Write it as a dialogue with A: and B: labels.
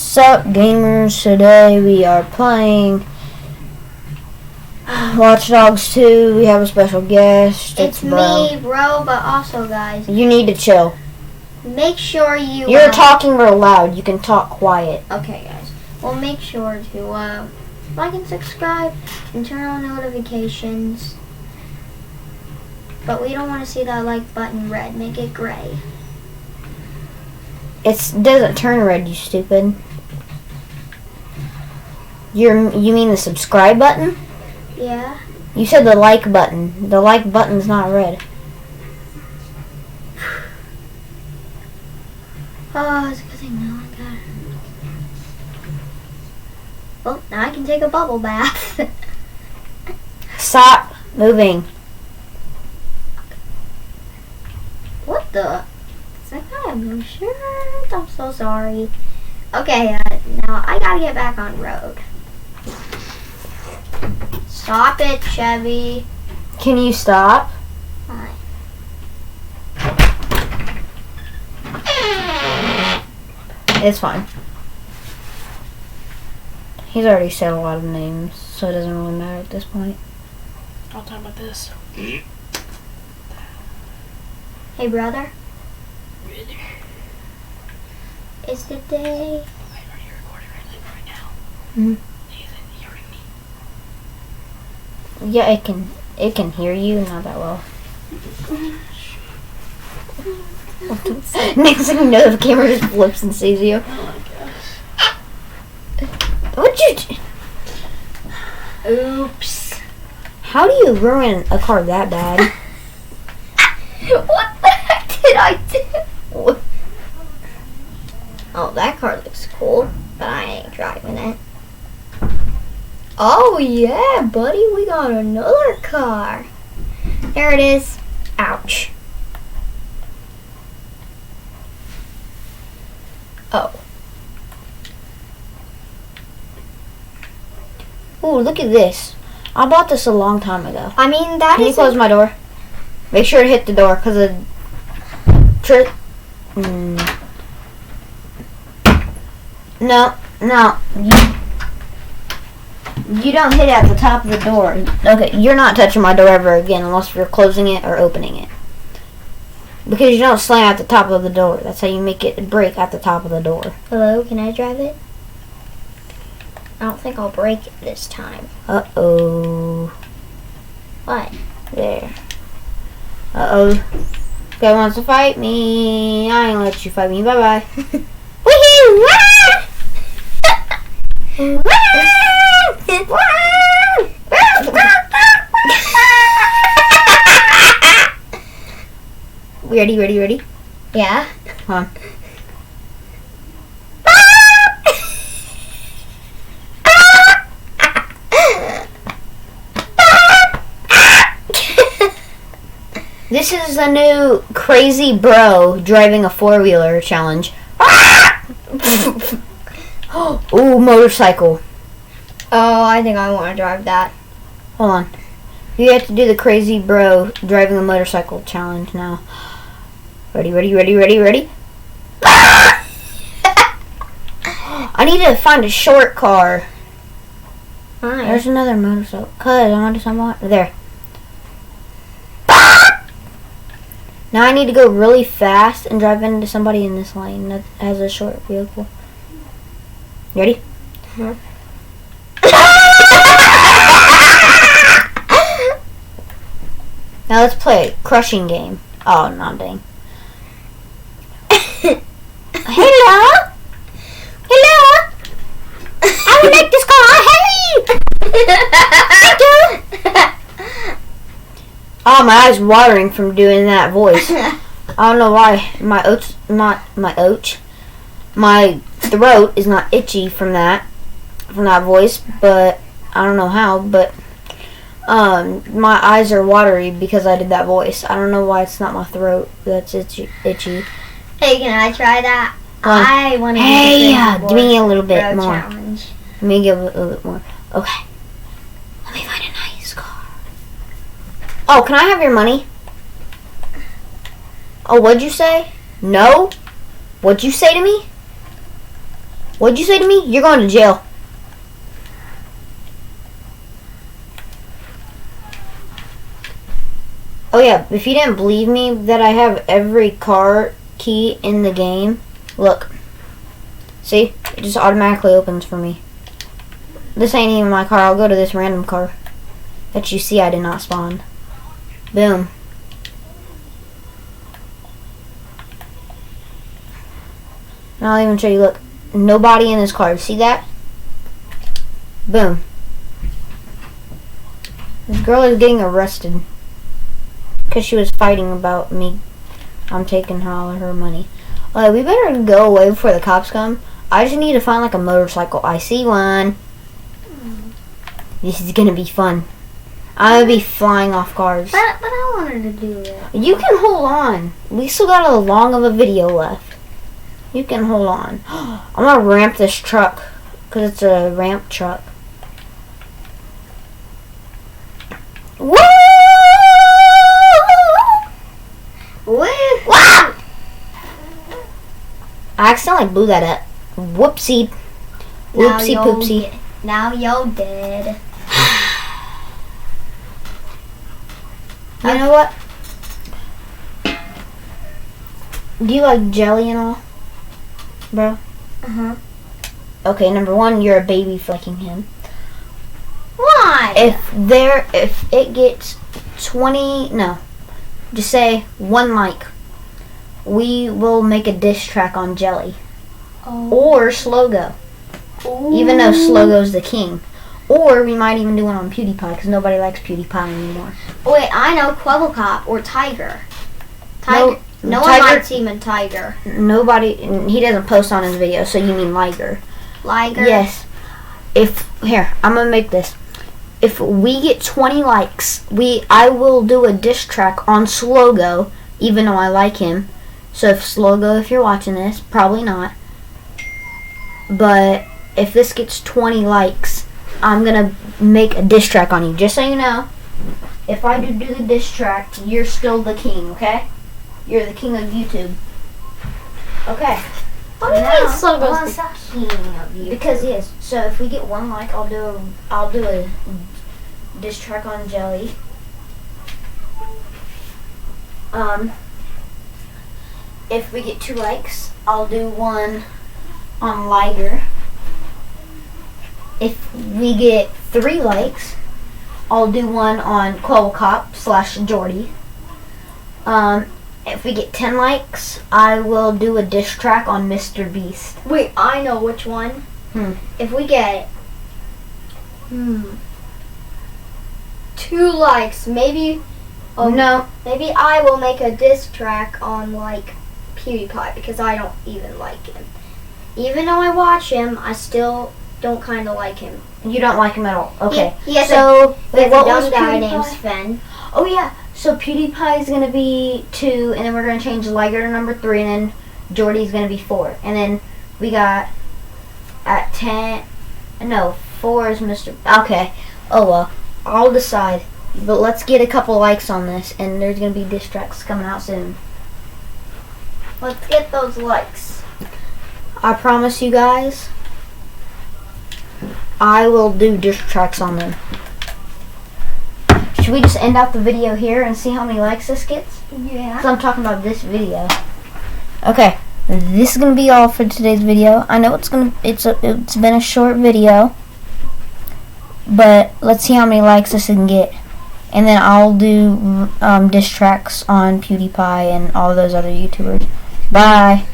A: Sup gamers, today we are playing Watch Dogs 2. We have a special guest.
B: It's
A: Bro.
B: me, bro, but also guys,
A: You need to chill.
B: make sure
A: You're talking real loud. You can talk quiet.
B: Okay guys, well make sure to like and subscribe and turn on notifications. But we don't want to see that like button red, make it gray.
A: It doesn't turn red, you stupid. You mean the subscribe button?
B: Yeah.
A: You said the like button. The like button's not red.
B: Oh, it's a good thing now I got it. Well, now I can take a bubble bath.
A: Stop moving.
B: What the? It's like I have no shirt. I'm so sorry. Okay, now I gotta get back on road. Stop it, Chevy.
A: Can you stop?
B: Fine.
A: It's fine. He's already said a lot of names, so it doesn't really matter at this point.
C: I'll talk about this.
B: Hey, brother. It's the day.
C: Are you recording right now?
A: Mhm.
C: Nathan, you hearing me?
A: Yeah, it can hear you, not that well. Next thing you know, the camera just flips and sees you.
C: Oh my gosh.
A: What'd you do?
B: Oops.
A: How do you ruin a car that bad?
B: What the heck did I do? Oh, that car looks cool, but I ain't driving it. Oh yeah, buddy, we got another car. There it is. Ouch. Oh.
A: Ooh, look at this. I bought this a long time ago.
B: I mean, that
A: Can you
B: is
A: close my door? Make sure to hit the door, because the No. You don't hit it at the top of the door. Okay, you're not touching my door ever again unless you're closing it or opening it. Because you don't slam at the top of the door. That's how you make it break at the top of the door.
B: Hello, can I drive it? I don't think I'll break it this time.
A: Uh-oh.
B: What?
A: There. Uh-oh. Guy wants to fight me. I ain't gonna let you fight me. Bye-bye. Woohoo! Ready?
B: Yeah?
A: Come on. This is a new crazy bro driving a four-wheeler challenge. Ooh, motorcycle.
B: Oh, I think I want to drive that.
A: Hold on. You have to do the crazy bro driving a motorcycle challenge now. Ready? I need to find a short car.
B: Fine.
A: There's another motorcycle. Cuz, I want to someone. There. Now I need to go really fast and drive into somebody in this lane that has a short vehicle. You ready?
B: Uh-huh.
A: Now let's play a crushing game. Oh, no, dang. Hello? I would like this car. Hey! Oh, my eyes watering from doing that voice. I don't know why my throat is not itchy from that voice, but I don't know how, but my eyes are watery because I did that voice. I don't know why it's not my throat that's itchy.
B: Hey, can I try that?
A: I
B: want to
A: give me a little bit more.
B: Challenge.
A: Let me give it a little bit more. Okay. Let me find a nice car. Oh, can I have your money? Oh, what'd you say? No? What'd you say to me? What'd you say to me? You're going to jail. Oh yeah, if you didn't believe me that I have every car key in the game, look. See? It just automatically opens for me. This ain't even my car. I'll go to this random car that you see I did not spawn. Boom. Now I'll even show you, look. Nobody in this car. See that? Boom. This girl is getting arrested. Because she was fighting about me. I'm taking all of her money. We better go away before the cops come. I just need to find like a motorcycle. I see one. This is gonna be fun. I'm gonna be flying off cars.
B: But I wanted to do it.
A: You can hold on. We still got a long of a video left. You can hold on. I'm gonna ramp this truck. Because it's a ramp truck. Woo!
B: Woo!
A: Wow! I accidentally blew that up. Whoopsie. Whoopsie poopsie.
B: Now you're dead.
A: You know what? Do you like jelly and all? Bro?
B: Uh-huh.
A: Okay, number one, you're a baby flicking him.
B: Why?
A: If it gets 20, no, just say 1 like, we will make a diss track on Jelly. Or Slogo. Even though Slogo's the king. Or we might even do one on PewDiePie because nobody likes PewDiePie anymore.
B: Wait, I know Quabblecop or Tiger. Tiger. No one
A: Tiger-
B: likes even Tiger.
A: Nobody, he doesn't post on his video, so you mean Liger.
B: Liger.
A: Yes. Here, I'm gonna make this. If we get 20 likes, I will do a diss track on Slogo, even though I like him. So if Slogo, if you're watching this, probably not. But if this gets 20 likes, I'm gonna make a diss track on you. Just so you know, if I do the diss track, you're still the king, okay? You're the king of YouTube. Okay.
B: What do you
A: Now,
B: mean Slogo's the king of you?
A: Because he is. So if we get 1 like, I'll do a diss track on Jelly. If we get 2 likes, I'll do one on Liger. If we get 3 likes, I'll do one on Quabblecop / Jordy. If we get 10 likes, I will do a diss track on Mr. Beast.
B: Wait, I know which one. If we get 2 likes, maybe
A: No.
B: maybe I will make a diss track on like PewDiePie because I don't even like him. Even though I watch him, I still don't kind of like him.
A: You don't like him at all. Okay.
B: He has
A: So,
B: a
A: what was
B: young guy
A: PewDiePie?
B: named Sven.
A: Oh yeah. So PewDiePie is gonna be 2, and then we're gonna change Liger to number 3, and then Jordy's gonna be 4, and then we got at 10. No, 4 is Mr. Okay. Oh well. I'll decide. But let's get a couple likes on this, and there's gonna be diss tracks coming out soon.
B: Let's get those likes.
A: I promise you guys, I will do diss tracks on them. Should we just end out the video here and see how many likes this gets?
B: Yeah.
A: Because I'm talking about this video. Okay, this is gonna be all for today's video. I know it's been a short video, but let's see how many likes this can get, and then I'll do diss tracks on PewDiePie and all those other YouTubers. Bye.